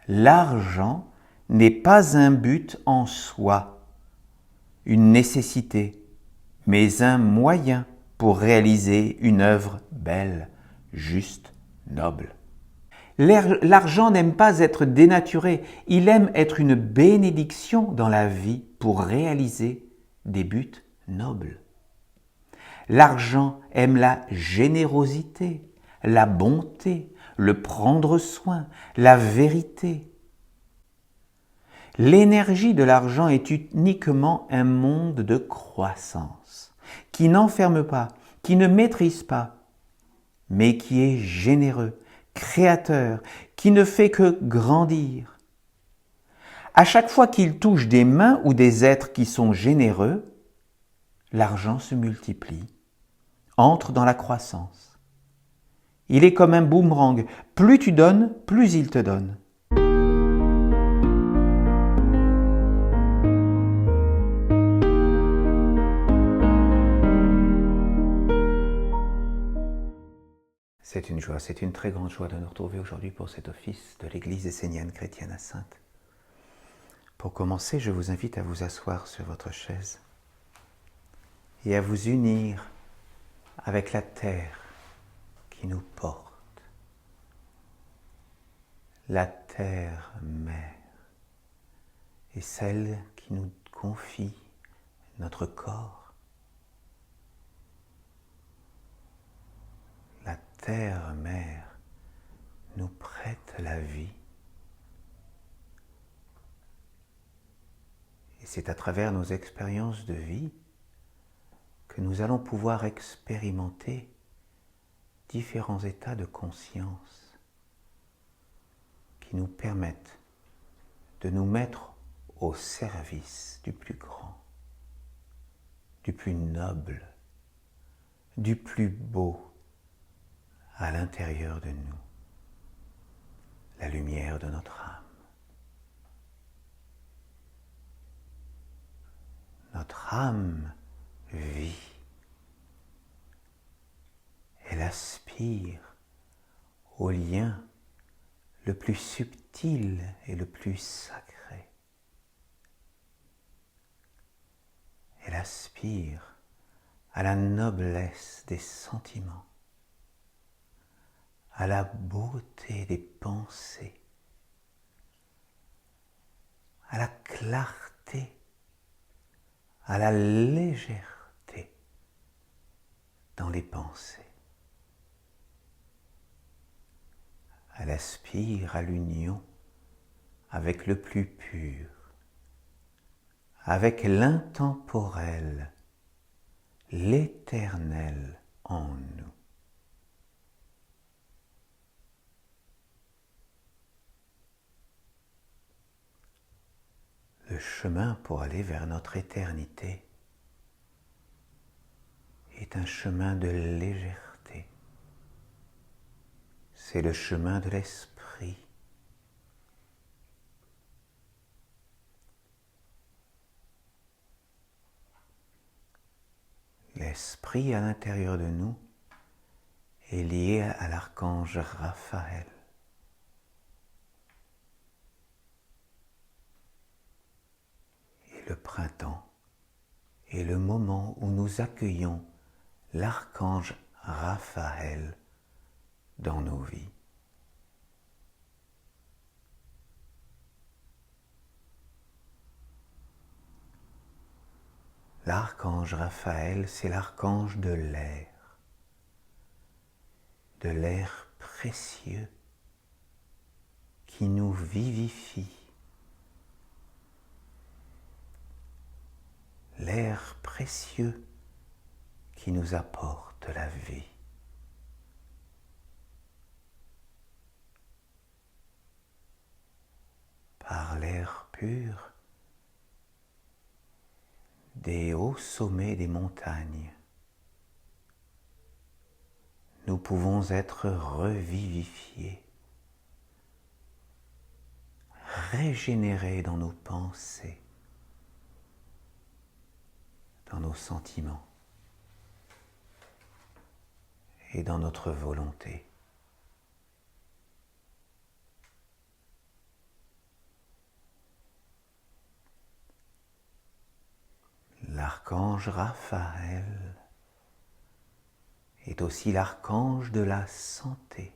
L'argent n'est pas un but en soi, une nécessité, mais un moyen pour réaliser une œuvre belle, juste, noble. L'argent n'aime pas être dénaturé, il aime être une bénédiction dans la vie pour réaliser des buts nobles. L'argent aime la générosité, la bonté, le prendre soin, la vérité. L'énergie de l'argent est uniquement un monde de croissance, qui n'enferme pas, qui ne maîtrise pas, mais qui est généreux, créateur, qui ne fait que grandir. À chaque fois qu'il touche des mains ou des êtres qui sont généreux, l'argent se multiplie, entre dans la croissance. Il est comme un boomerang, plus tu donnes, plus il te donne. C'est une joie, c'est une très grande joie de nous retrouver aujourd'hui pour cet office de l'Église essénienne chrétienne à Saintes. Pour commencer, je vous invite à vous asseoir sur votre chaise et à vous unir avec la terre qui nous porte, la terre mère, et celle qui nous confie notre corps. La terre mère nous prête la vie. Et c'est à travers nos expériences de vie que nous allons pouvoir expérimenter différents états de conscience qui nous permettent de nous mettre au service du plus grand, du plus noble, du plus beau à l'intérieur de nous, la lumière de notre âme. Notre âme vit. Elle aspire au lien le plus subtil et le plus sacré. Elle aspire à la noblesse des sentiments, à la beauté des pensées, à la clarté, à la légèreté dans les pensées. Elle aspire à l'union avec le plus pur, avec l'intemporel, l'éternel en nous. Le chemin pour aller vers notre éternité est un chemin de légèreté. C'est le chemin de l'esprit. L'esprit à l'intérieur de nous est lié à l'archange Raphaël. Et le printemps est le moment où nous accueillons l'archange Raphaël dans nos vies. L'archange Raphaël, c'est l'archange de l'air précieux qui nous vivifie, l'air précieux qui nous apporte la vie. Par l'air pur des hauts sommets des montagnes, nous pouvons être revivifiés, régénérés dans nos pensées, dans nos sentiments et dans notre volonté. l'archange Raphaël est aussi l'archange de la santé.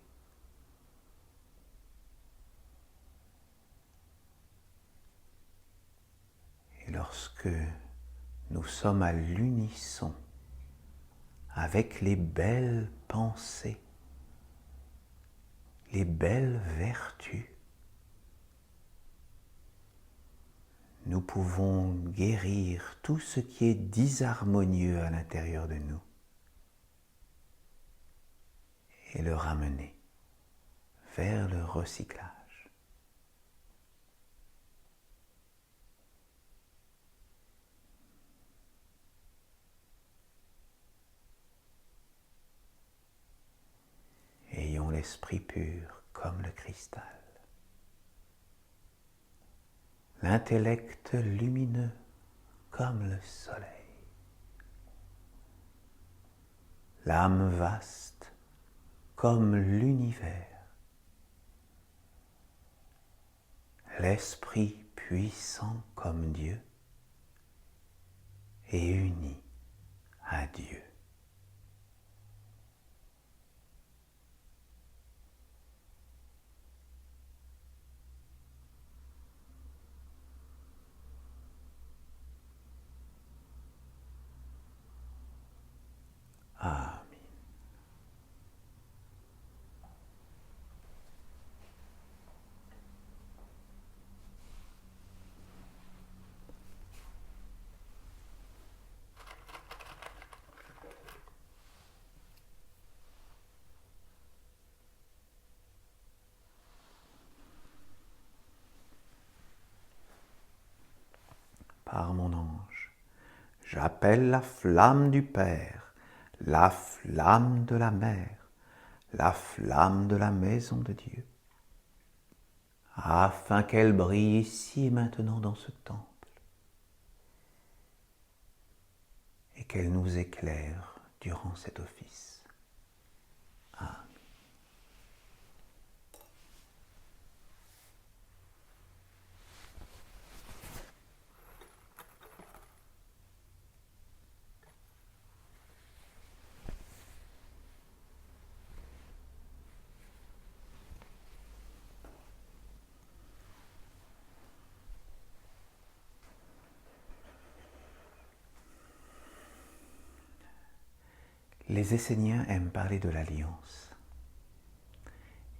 Et lorsque nous sommes à l'unisson avec les belles pensées, les belles vertus, nous pouvons guérir tout ce qui est disharmonieux à l'intérieur de nous et le ramener vers le recyclage. Ayons l'esprit pur comme le cristal, l'intellect lumineux comme le soleil, l'âme vaste comme l'univers, l'esprit puissant comme Dieu et uni à Dieu. Amen. Par mon ange, j'appelle la flamme du Père, la flamme de la Mère, la flamme de la maison de Dieu, afin qu'elle brille ici et maintenant dans ce temple, et qu'elle nous éclaire durant cet office. Amen. Les Esséniens aiment parler de l'alliance.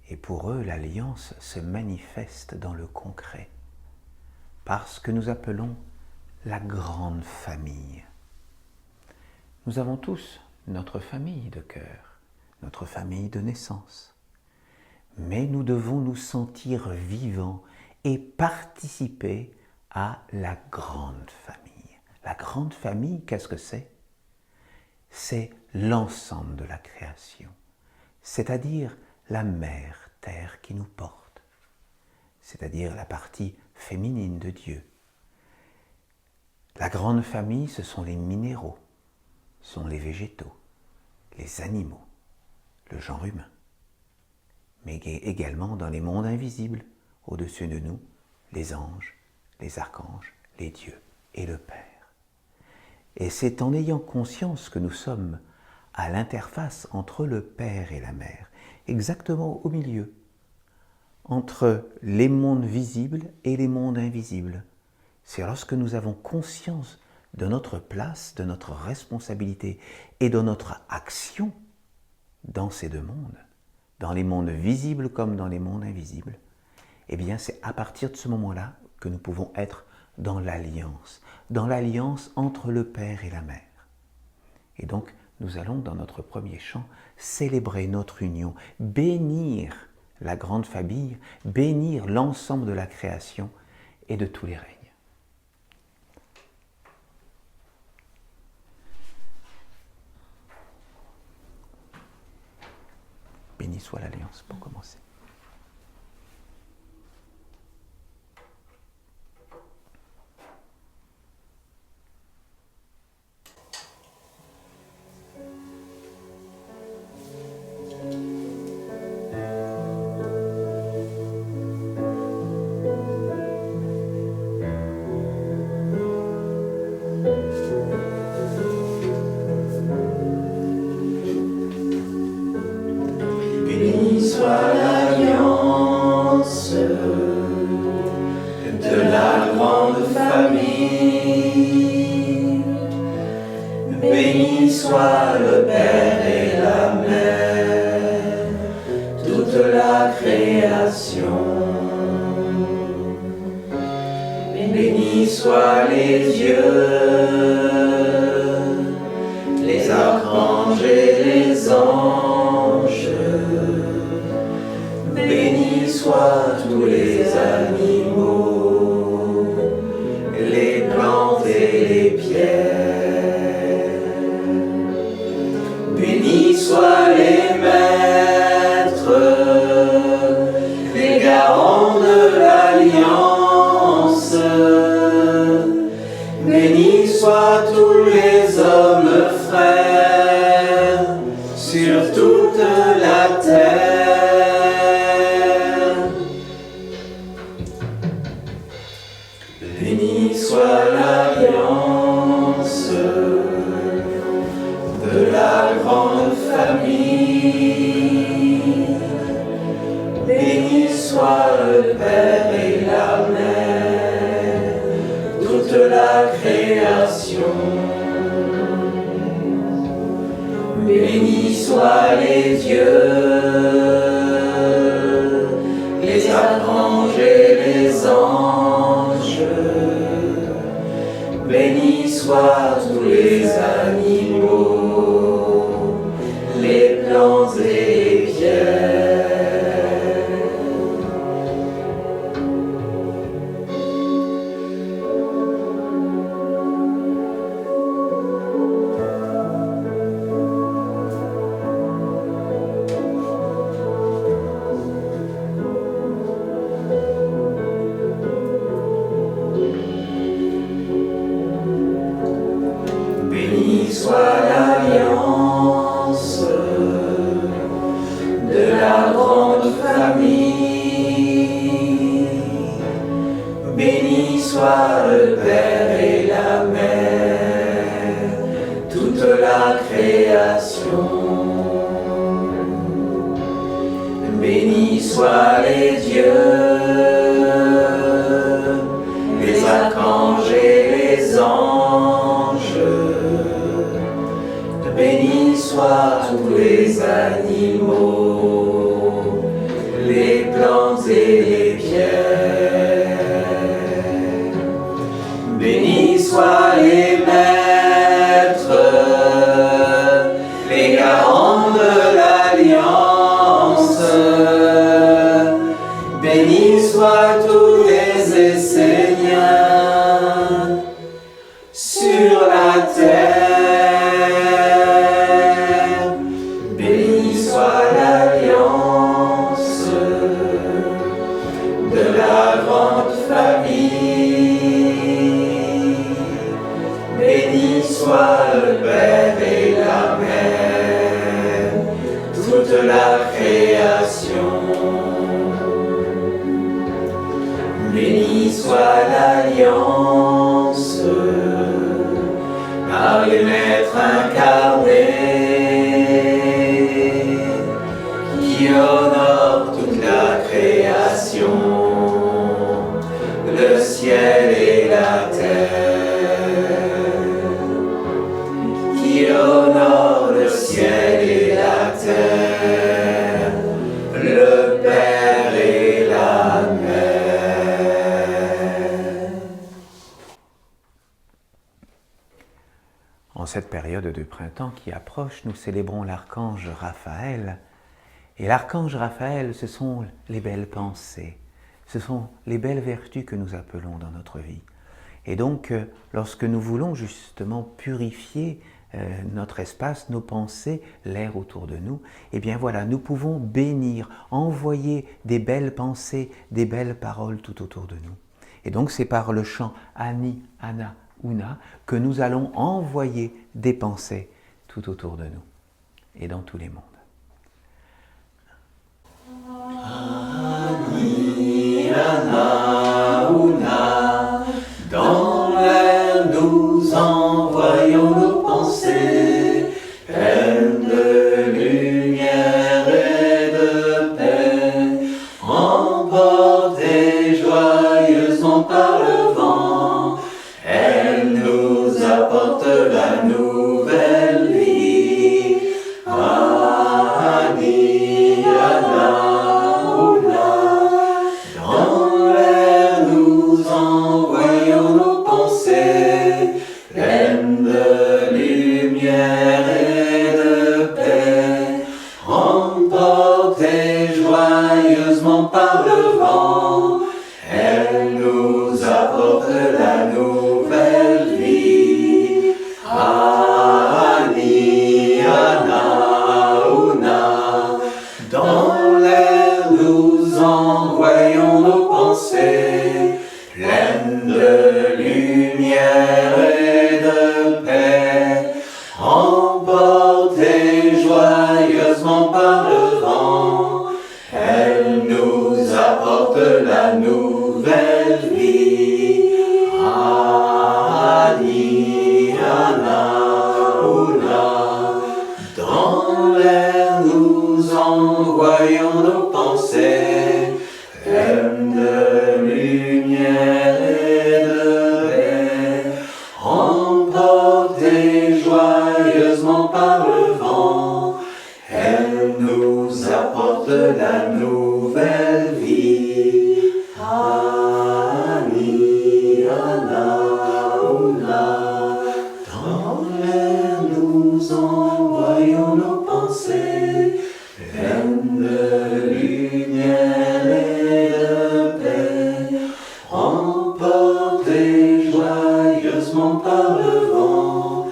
Et pour eux, l'alliance se manifeste dans le concret, par ce que nous appelons la grande famille. Nous avons tous notre famille de cœur, notre famille de naissance. Mais nous devons nous sentir vivants et participer à la grande famille. La grande famille, qu'est-ce que c'est ? C'est l'ensemble de la création, c'est-à-dire la mère terre qui nous porte, c'est-à-dire la partie féminine de Dieu. La grande famille, ce sont les minéraux, ce sont les végétaux, les animaux, le genre humain, mais également dans les mondes invisibles, au-dessus de nous, les anges, les archanges, les dieux et le Père. Et c'est en ayant conscience que nous sommes à l'interface entre le Père et la Mère, exactement au milieu, entre les mondes visibles et les mondes invisibles. C'est lorsque nous avons conscience de notre place, de notre responsabilité et de notre action dans ces deux mondes, dans les mondes visibles comme dans les mondes invisibles, eh bien c'est à partir de ce moment-là que nous pouvons être dans l'alliance entre le Père et la Mère. Et donc, nous allons, dans notre premier chant, célébrer notre union, bénir la grande famille, bénir l'ensemble de la création et de tous les règnes. Béni soit l'alliance pour commencer. de la grande famille. Béni soit le Père et la Mère, toute la création. Bénis soient les dieux, les archanges et les anges. Bénis soient tous les animaux, les plantes et les pierres. Bénis soient les maîtres, les garants de l'alliance. Bénis soient tous les hommes frères sur toute la terre. Bénis soit l'alliance de la grande famille. Béni soit le Père et la Mère, toute la création. Bénis soient les dieux, les archanges et les anges. Bénis soient tous les animaux, les plantes et les pierres. Béni soit l'alliance de la grande famille. Béni soit le Père et la Mère, toute la création. Bénis soient les dieux, les archanges et les anges. Bénis soient tous les animaux, les plantes et les pierres. Bénis soient les maîtres, les garants de l'alliance. Bénis soient tous les Esséniens sur la terre. Béni soit l'alliance de la grande famille. Béni soit le Père et la Mère, toute la création. Béni soit l'alliance par les maîtres incarnés qui honorent toute la création, le ciel et la terre, qui honorent le ciel et la terre, le Père et la Mère. En cette période de printemps qui approche, nous célébrons l'archange Raphaël. Et l'archange Raphaël, ce sont les belles pensées, ce sont les belles vertus que nous appelons dans notre vie. Et donc, lorsque nous voulons justement purifier notre espace, nos pensées, l'air autour de nous, eh bien voilà, nous pouvons bénir, envoyer des belles pensées, des belles paroles tout autour de nous. Et donc c'est par le chant Ani, Ana, Una que nous allons envoyer des pensées tout autour de nous et dans tous les mondes. Ani, Ana, Una, dans l'air nous envoyons nos pensées, pleines de lumière et de paix, emportées pleine de lumière et de paix, emportée joyeusement par le vent, elle nous apporte la nouvelle vie. Ani, Ana, Ouna, dans l'air nous envoyons nos pensées, pleines de lumière et de paix, emportées joyeusement par le vent, elle nous apporte la nouvelle vie. Ani, Ana, Ouna, dans l'air nous envoyons nos pensées, pleines de lumière et de paix, emportées joyeusement par le vent,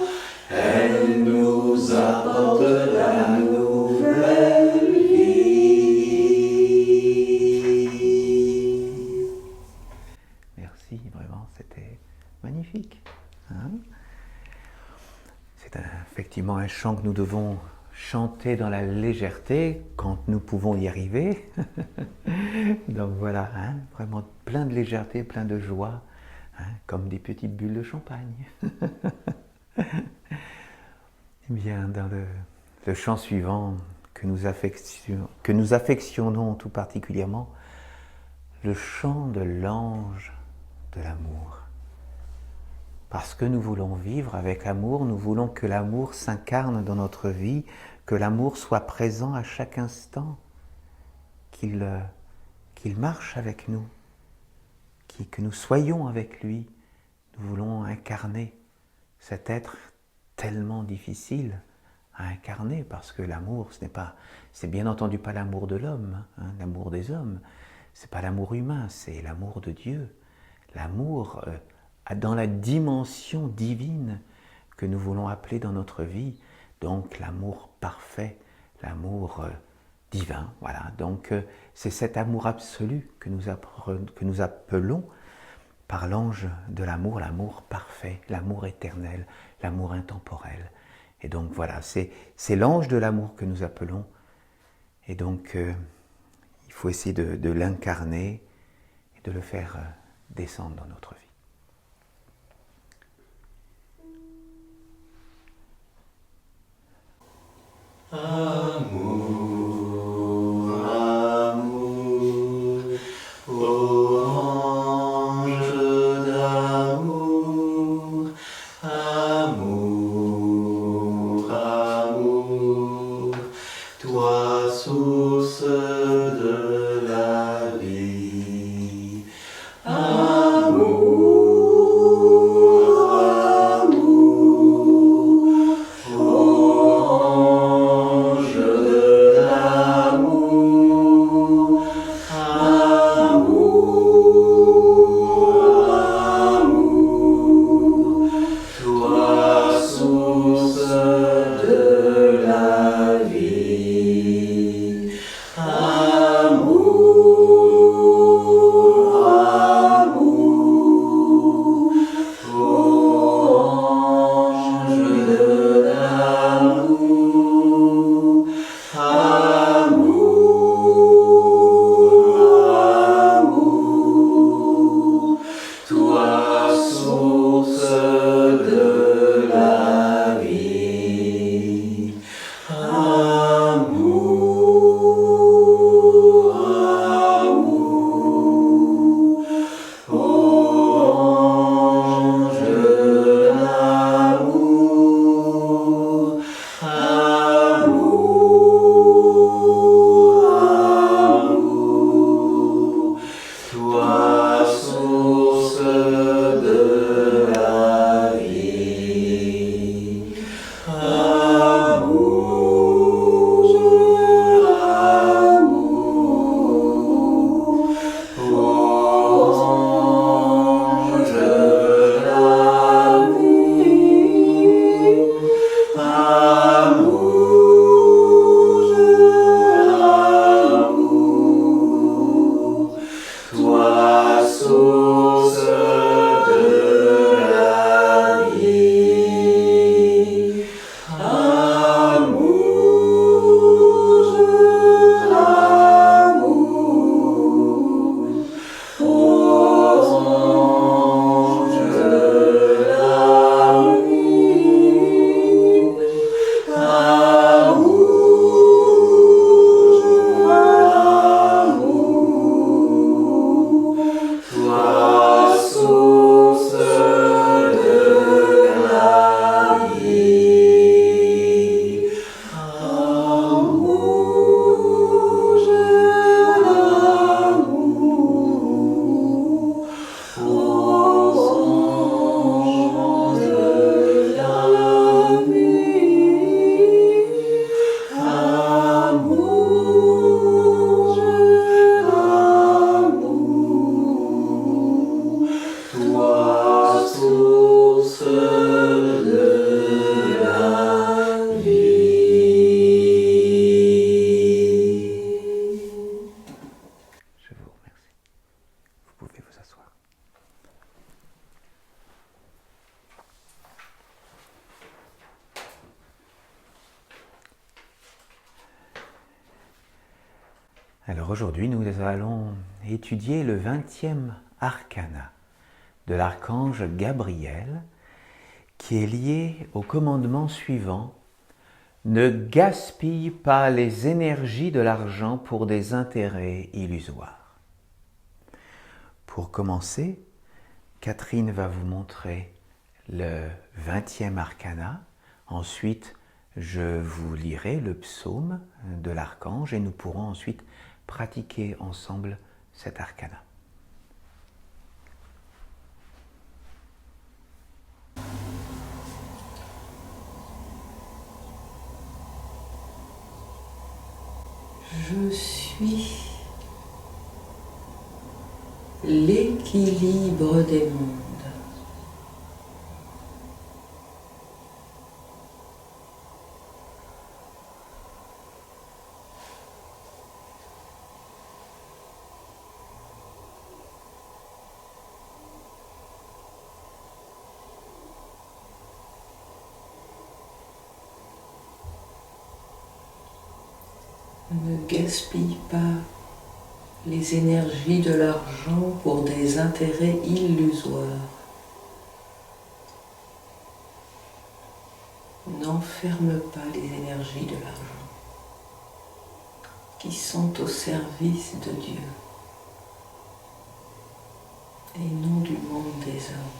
elle nous apporte la nouvelle vie. Merci, vraiment, c'était magnifique. Hein? C'est effectivement un chant que nous devons chanter dans la légèreté quand nous pouvons y arriver. Donc voilà, hein, vraiment plein de légèreté, plein de joie, hein, comme des petites bulles de champagne. Eh bien, dans le chant suivant que nous affectionnons tout particulièrement, le chant de l'ange de l'amour. Parce que nous voulons vivre avec amour, nous voulons que l'amour s'incarne dans notre vie, que l'amour soit présent à chaque instant, qu'il marche avec nous, que nous soyons avec lui. Nous voulons incarner cet être tellement difficile à incarner, parce que l'amour, c'est bien entendu pas l'amour de l'homme, hein, l'amour des hommes, c'est pas l'amour humain, c'est l'amour de Dieu, l'amour dans la dimension divine que nous voulons appeler dans notre vie, donc l'amour parfait, l'amour divin, voilà. Donc c'est cet amour absolu que nous appelons par l'ange de l'amour, l'amour parfait, l'amour éternel, l'amour intemporel. Et donc voilà, c'est l'ange de l'amour que nous appelons. Et donc il faut essayer de l'incarner et de le faire descendre dans notre vie. Amour, amour, ô ange d'amour, amour, amour, toi source de la vie. Amour, amour, ô ange Alors aujourd'hui, nous allons étudier le 20e arcana de l'archange Gabriel qui est lié au commandement suivant: ne gaspille pas les énergies de l'argent pour des intérêts illusoires. Pour commencer, Catherine va vous montrer le 20e arcana. Ensuite, je vous lirai le psaume de l'archange et nous pourrons ensuite pratiquer ensemble cet arcana. Je suis l'équilibre des mondes. Ne gaspille pas les énergies de l'argent pour des intérêts illusoires. N'enferme pas les énergies de l'argent qui sont au service de Dieu et non du monde des hommes.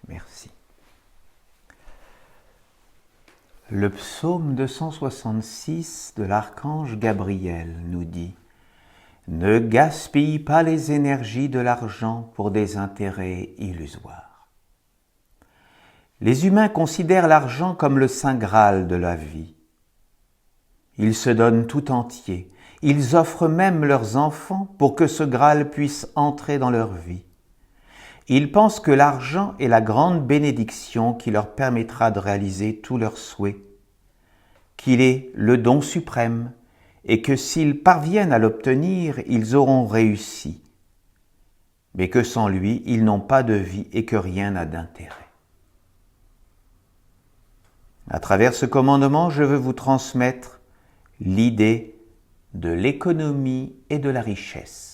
Merci. Le psaume 266 de l'archange Gabriel nous dit: ne gaspille pas les énergies de l'argent pour des intérêts illusoires. Les humains considèrent l'argent comme le saint Graal de la vie. Ils se donnent tout entier. Ils offrent même leurs enfants pour que ce Graal puisse entrer dans leur vie. Ils pensent que l'argent est la grande bénédiction qui leur permettra de réaliser tous leurs souhaits, qu'il est le don suprême et que s'ils parviennent à l'obtenir, ils auront réussi, mais que sans lui, ils n'ont pas de vie et que rien n'a d'intérêt. À travers ce commandement, je veux vous transmettre l'idée de l'économie et de la richesse.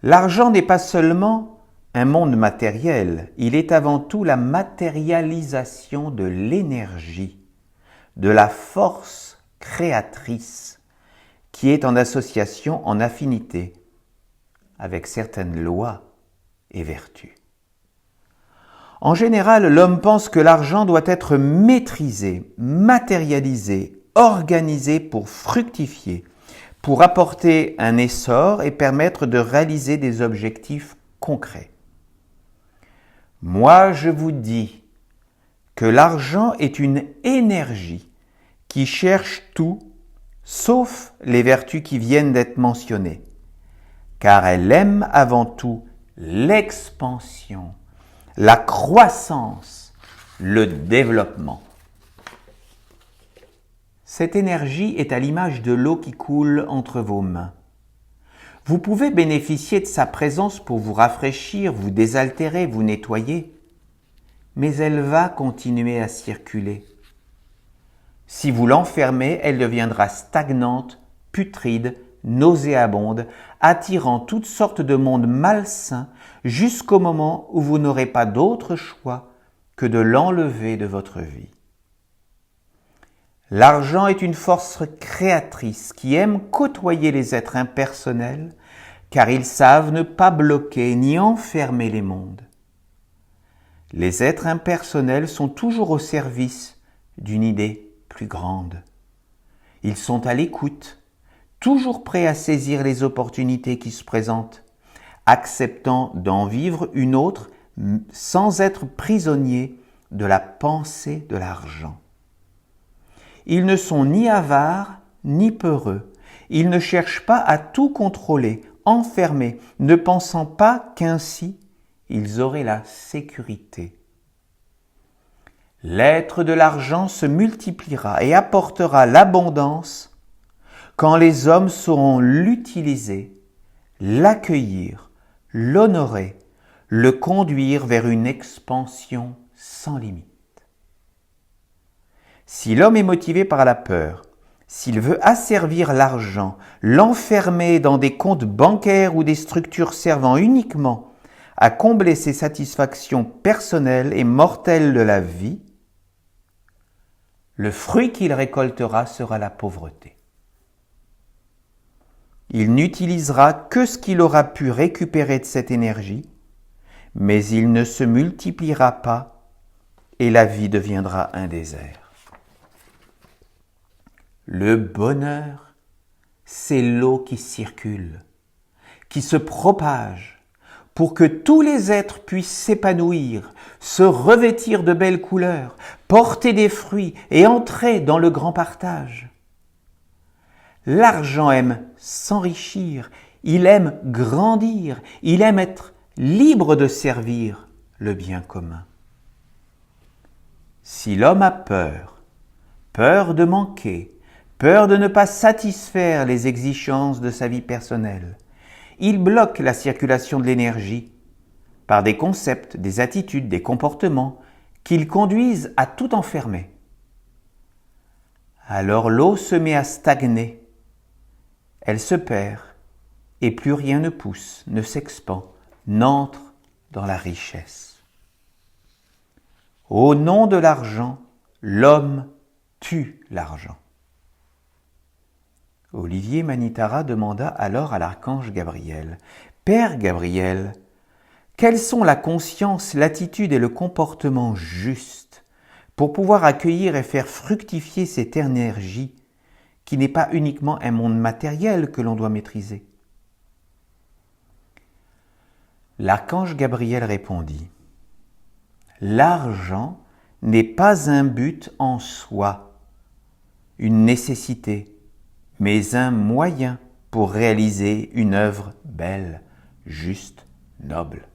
L'argent n'est pas seulement un monde matériel, il est avant tout la matérialisation de l'énergie, de la force créatrice qui est en association, en affinité avec certaines lois et vertus. En général, l'homme pense que l'argent doit être maîtrisé, matérialisé, organisé pour fructifier, pour apporter un essor et permettre de réaliser des objectifs concrets. Moi, je vous dis que l'argent est une énergie qui cherche tout, sauf les vertus qui viennent d'être mentionnées, car elle aime avant tout l'expansion, la croissance, le développement. Cette énergie est à l'image de l'eau qui coule entre vos mains. Vous pouvez bénéficier de sa présence pour vous rafraîchir, vous désaltérer, vous nettoyer, mais elle va continuer à circuler. Si vous l'enfermez, elle deviendra stagnante, putride, nauséabonde, attirant toutes sortes de mondes malsains jusqu'au moment où vous n'aurez pas d'autre choix que de l'enlever de votre vie. L'argent est une force créatrice qui aime côtoyer les êtres impersonnels car ils savent ne pas bloquer ni enfermer les mondes. Les êtres impersonnels sont toujours au service d'une idée plus grande. Ils sont à l'écoute, toujours prêts à saisir les opportunités qui se présentent, acceptant d'en vivre une autre sans être prisonniers de la pensée de l'argent. Ils ne sont ni avares ni peureux. Ils ne cherchent pas à tout contrôler, enfermer, ne pensant pas qu'ainsi ils auraient la sécurité. L'être de l'argent se multipliera et apportera l'abondance quand les hommes sauront l'utiliser, l'accueillir, l'honorer, le conduire vers une expansion sans limite. Si l'homme est motivé par la peur, s'il veut asservir l'argent, l'enfermer dans des comptes bancaires ou des structures servant uniquement à combler ses satisfactions personnelles et mortelles de la vie, le fruit qu'il récoltera sera la pauvreté. Il n'utilisera que ce qu'il aura pu récupérer de cette énergie, mais il ne se multipliera pas et la vie deviendra un désert. Le bonheur, c'est l'eau qui circule, qui se propage pour que tous les êtres puissent s'épanouir, se revêtir de belles couleurs, porter des fruits et entrer dans le grand partage. L'argent aime s'enrichir, il aime grandir, il aime être libre de servir le bien commun. Si l'homme a peur, peur de manquer, peur de ne pas satisfaire les exigences de sa vie personnelle, il bloque la circulation de l'énergie par des concepts, des attitudes, des comportements qui le conduisent à tout enfermer. Alors l'eau se met à stagner, elle se perd et plus rien ne pousse, ne s'expand, n'entre dans la richesse. Au nom de l'argent, l'homme tue l'argent. Olivier Manitara demanda alors à l'archange Gabriel, « Père Gabriel, quelles sont la conscience, l'attitude et le comportement juste pour pouvoir accueillir et faire fructifier cette énergie qui n'est pas uniquement un monde matériel que l'on doit maîtriser ?» L'archange Gabriel répondit, « L'argent n'est pas un but en soi, une nécessité, mais un moyen pour réaliser une œuvre belle, juste, noble.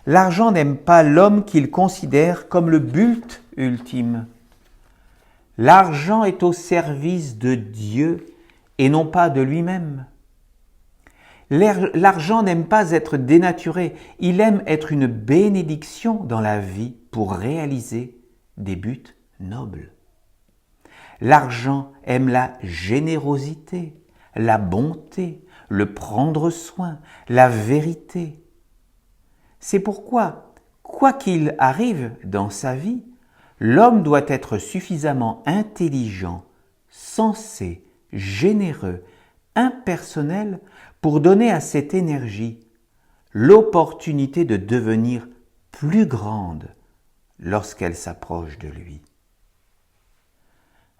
L'argent n'aime pas l'homme qu'il considère comme le but ultime. L'argent est au service de Dieu et non pas de lui-même. L'argent n'aime pas être dénaturé, il aime être une bénédiction dans la vie pour réaliser des buts nobles. L'argent aime la générosité, la bonté, le prendre soin, la vérité. C'est pourquoi, quoi qu'il arrive dans sa vie, l'homme doit être suffisamment intelligent, sensé, généreux, impersonnel pour donner à cette énergie l'opportunité de devenir plus grande lorsqu'elle s'approche de lui.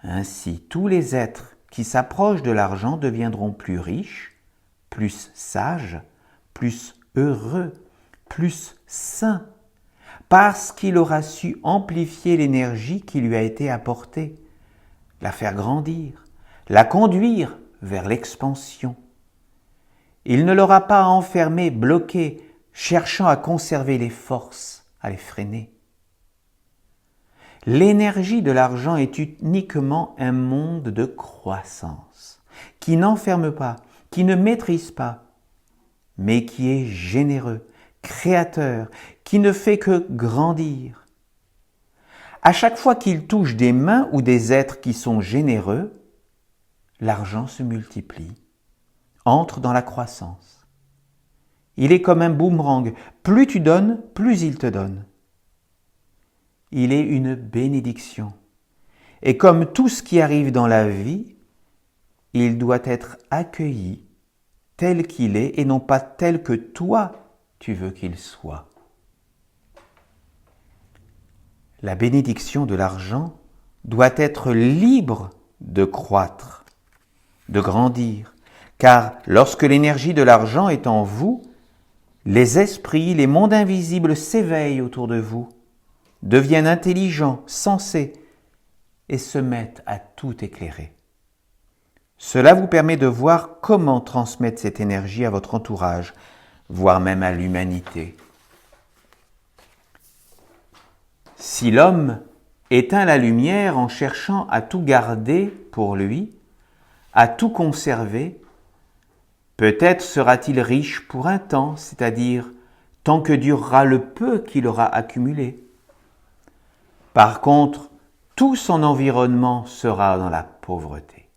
Ainsi, tous les êtres qui s'approchent de l'argent deviendront plus riches, plus sages, plus heureux, plus sains, parce qu'il aura su amplifier l'énergie qui lui a été apportée, la faire grandir, la conduire vers l'expansion. Il ne l'aura pas enfermée, bloquée, cherchant à conserver les forces, à les freiner. L'énergie de l'argent est uniquement un monde de croissance, qui n'enferme pas, qui ne maîtrise pas, mais qui est généreux, créateur, qui ne fait que grandir. À chaque fois qu'il touche des mains ou des êtres qui sont généreux, l'argent se multiplie, entre dans la croissance. Il est comme un boomerang, plus tu donnes, plus il te donne. Il est une bénédiction. Et comme tout ce qui arrive dans la vie, il doit être accueilli tel qu'il est et non pas tel que toi tu veux qu'il soit. La bénédiction de l'argent doit être libre de croître, de grandir, car lorsque l'énergie de l'argent est en vous, les esprits, les mondes invisibles s'éveillent autour de vous, deviennent intelligents, sensés et se mettent à tout éclairer. Cela vous permet de voir comment transmettre cette énergie à votre entourage, voire même à l'humanité. Si l'homme éteint la lumière en cherchant à tout garder pour lui, à tout conserver, peut-être sera-t-il riche pour un temps, c'est-à-dire tant que durera le peu qu'il aura accumulé. Par contre, tout son environnement sera dans la pauvreté,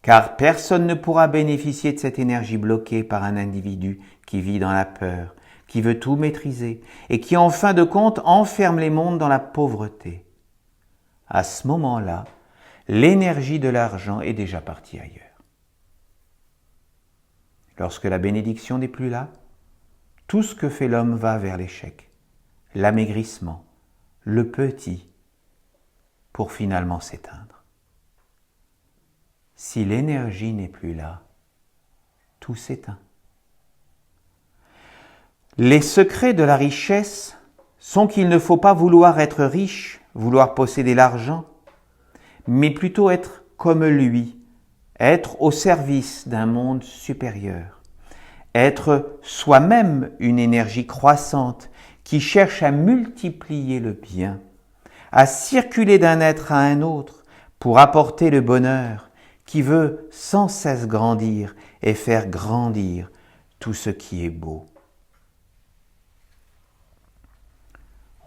car personne ne pourra bénéficier de cette énergie bloquée par un individu qui vit dans la peur, qui veut tout maîtriser et qui en fin de compte enferme les mondes dans la pauvreté. À ce moment-là, l'énergie de l'argent est déjà partie ailleurs. Lorsque la bénédiction n'est plus là, tout ce que fait l'homme va vers l'échec, l'amaigrissement, le petit, pour finalement s'éteindre. Si l'énergie n'est plus là, tout s'éteint. Les secrets de la richesse sont qu'il ne faut pas vouloir être riche, vouloir posséder l'argent, mais plutôt être comme lui, être au service d'un monde supérieur, être soi-même une énergie croissante qui cherche à multiplier le bien, à circuler d'un être à un autre pour apporter le bonheur, qui veut sans cesse grandir et faire grandir tout ce qui est beau.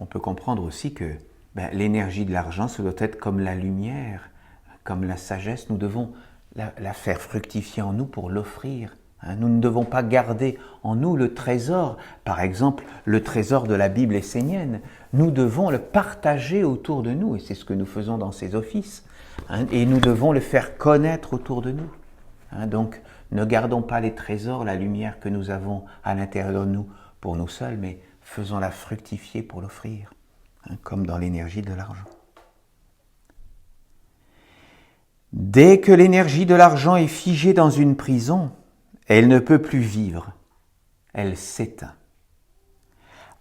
On peut comprendre aussi que l'énergie de l'argent, ça doit être comme la lumière, comme la sagesse. Nous devons la faire fructifier en nous pour l'offrir. Nous ne devons pas garder en nous le trésor, par exemple le trésor de la Bible essénienne. Nous devons le partager autour de nous, et c'est ce que nous faisons dans ces offices. Et nous devons le faire connaître autour de nous. Donc, ne gardons pas les trésors, la lumière que nous avons à l'intérieur de nous pour nous seuls, mais faisons-la fructifier pour l'offrir, comme dans l'énergie de l'argent. Dès que l'énergie de l'argent est figée dans une prison, elle ne peut plus vivre, elle s'éteint.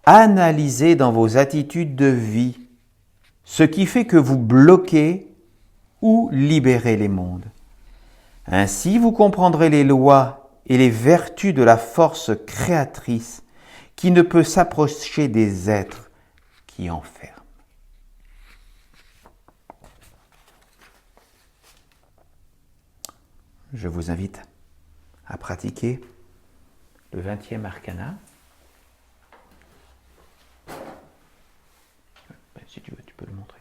Analysez dans vos attitudes de vie ce qui fait que vous bloquez ou libérez les mondes. Ainsi, vous comprendrez les lois et les vertus de la force créatrice qui ne peut s'approcher des êtres qui enferment. Je vous invite à pratiquer le 20e arcana. Si tu veux, tu peux le montrer.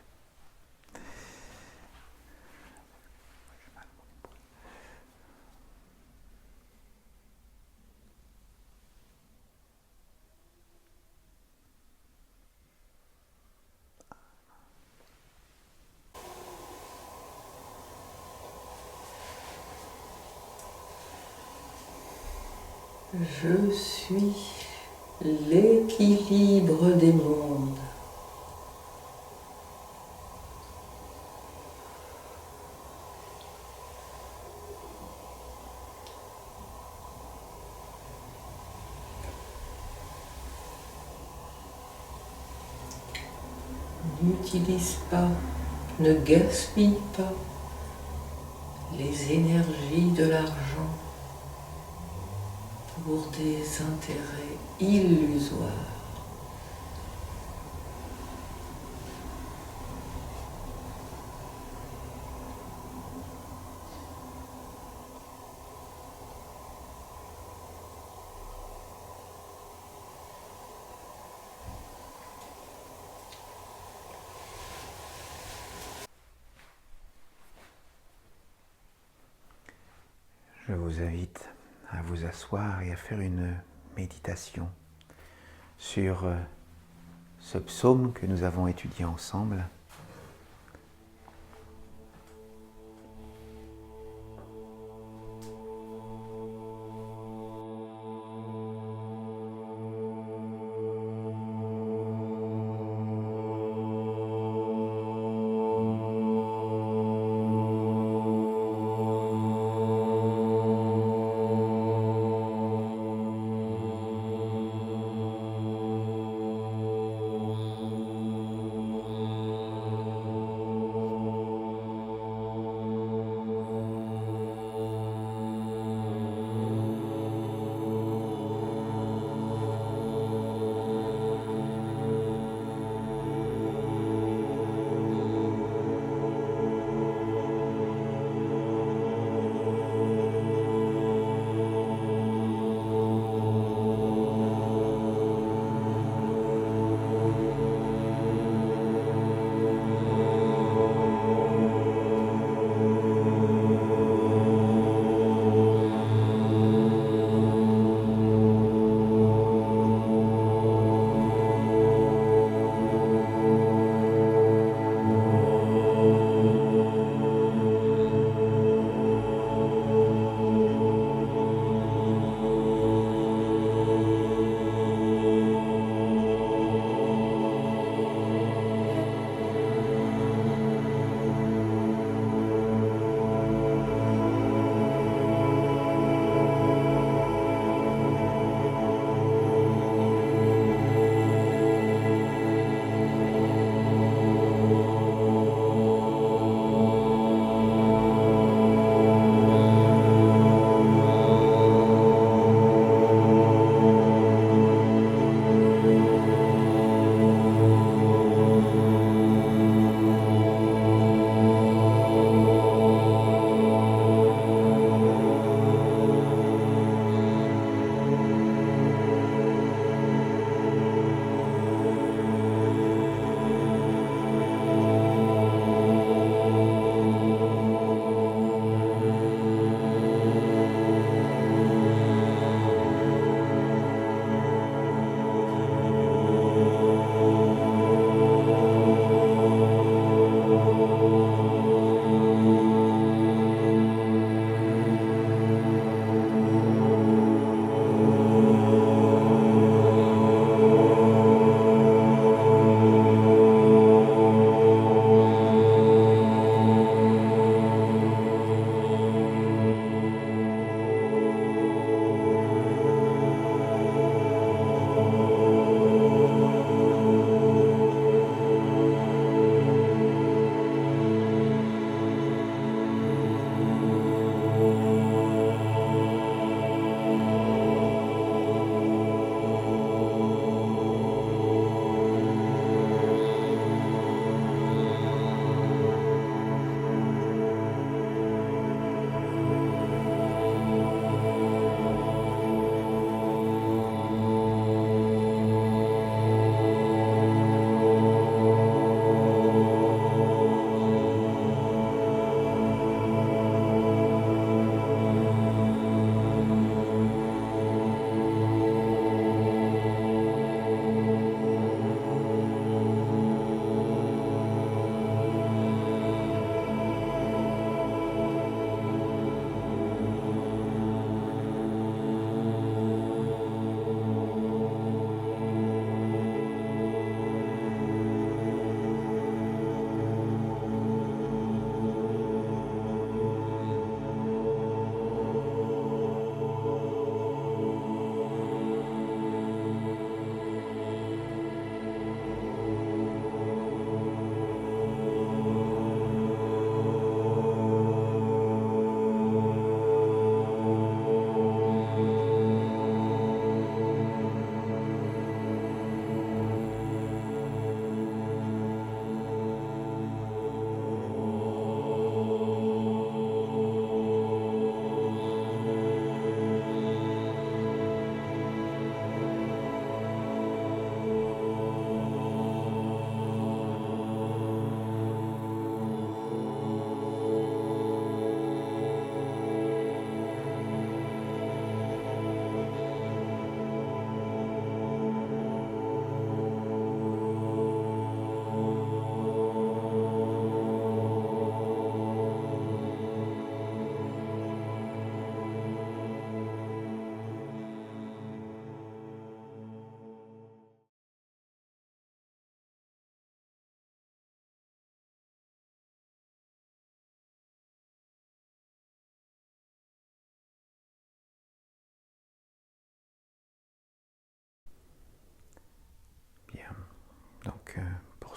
Je suis l'équilibre des mondes. N'utilise pas, ne gaspille pas les énergies de l'argent pour des intérêts illusoires. Je vous invite à vous asseoir et à faire une méditation sur ce psaume que nous avons étudié ensemble.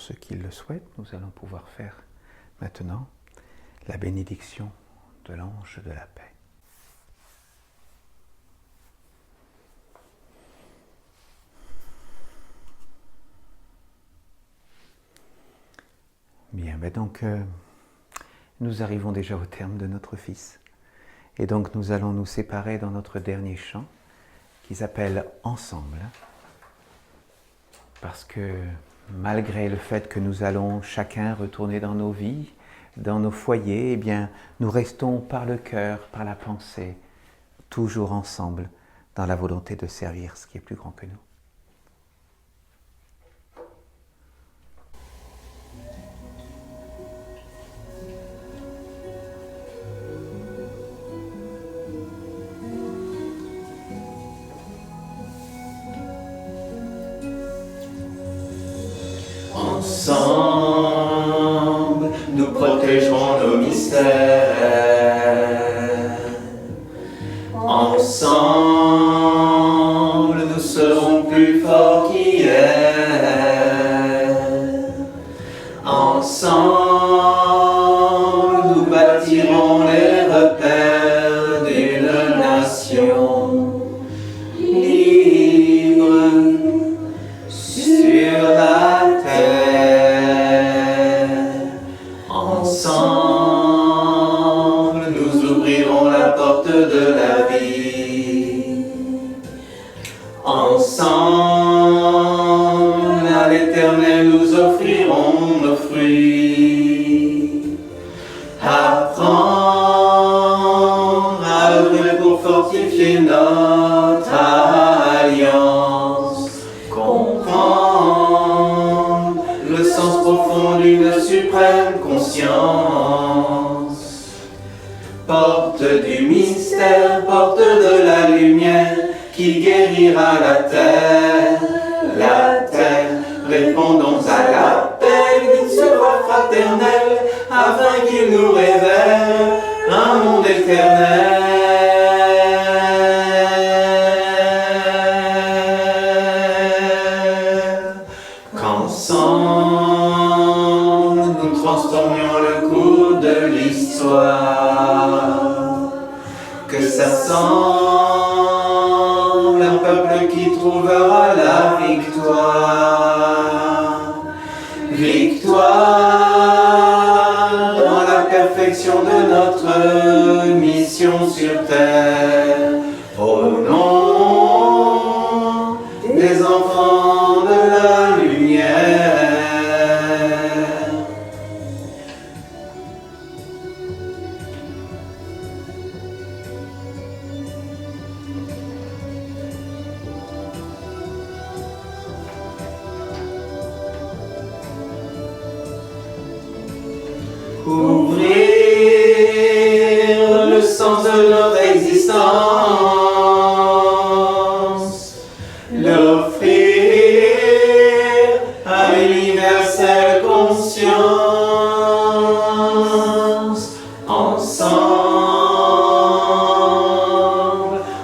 ceux qui le souhaitent, nous allons pouvoir faire maintenant la bénédiction de l'ange de la paix. Bien, mais donc nous arrivons déjà au terme de notre office. Et donc nous allons nous séparer dans notre dernier chant qui s'appelle « Ensemble ». Parce que malgré le fait que nous allons chacun retourner dans nos vies, dans nos foyers, eh bien, nous restons par le cœur, par la pensée, toujours ensemble, dans la volonté de servir ce qui est plus grand que nous. Ensemble, nous protégerons nos mystères. Ensemble, nous serons plus forts qu'hier. Ensemble, nous bâtirons les repères d'une nation libre sur la terre. Ensemble, nous ouvrirons la porte de la vie. Ensemble, à l'Éternel, nous offrirons nos fruits. Apprendre à œuvrer pour fortifier notre alliance. Comprendre le sens profond d'une suprême conscience. Porte du mystère, porte de la lumière qui guérira la terre. Répondons à l'appel d'une seule voix fraternelle afin qu'il nous révèle un monde éternel. Qu'ensemble nous transformions le cours de l'histoire. Que s'assemble un peuple qui trouvera la victoire. Victoire dans la perfection de notre mission sur terre. Au nom des enfants de la lumière. Ouvrir le sens de notre existence, l'offrir à l'universelle conscience. Ensemble,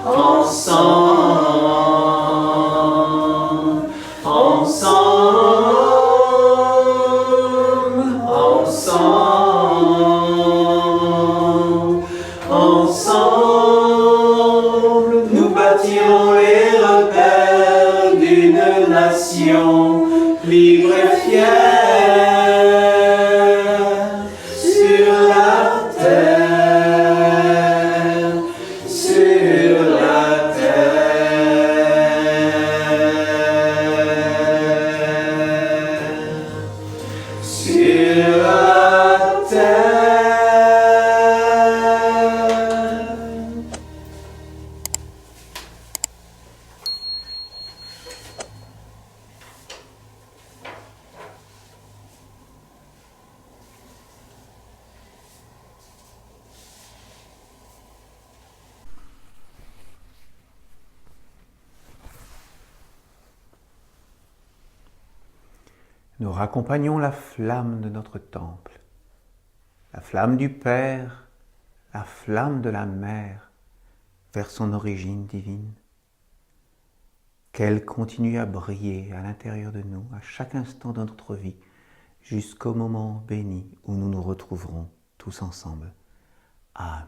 ensemble, ensemble, ensemble, ensemble, nous bâtirons les repères d'une nation libre et fière sur la terre, sur la terre, sur la terre. Nous raccompagnons la flamme de notre temple, la flamme du Père, la flamme de la Mère, vers son origine divine. Qu'elle continue à briller à l'intérieur de nous, à chaque instant de notre vie, jusqu'au moment béni où nous nous retrouverons tous ensemble. Amen.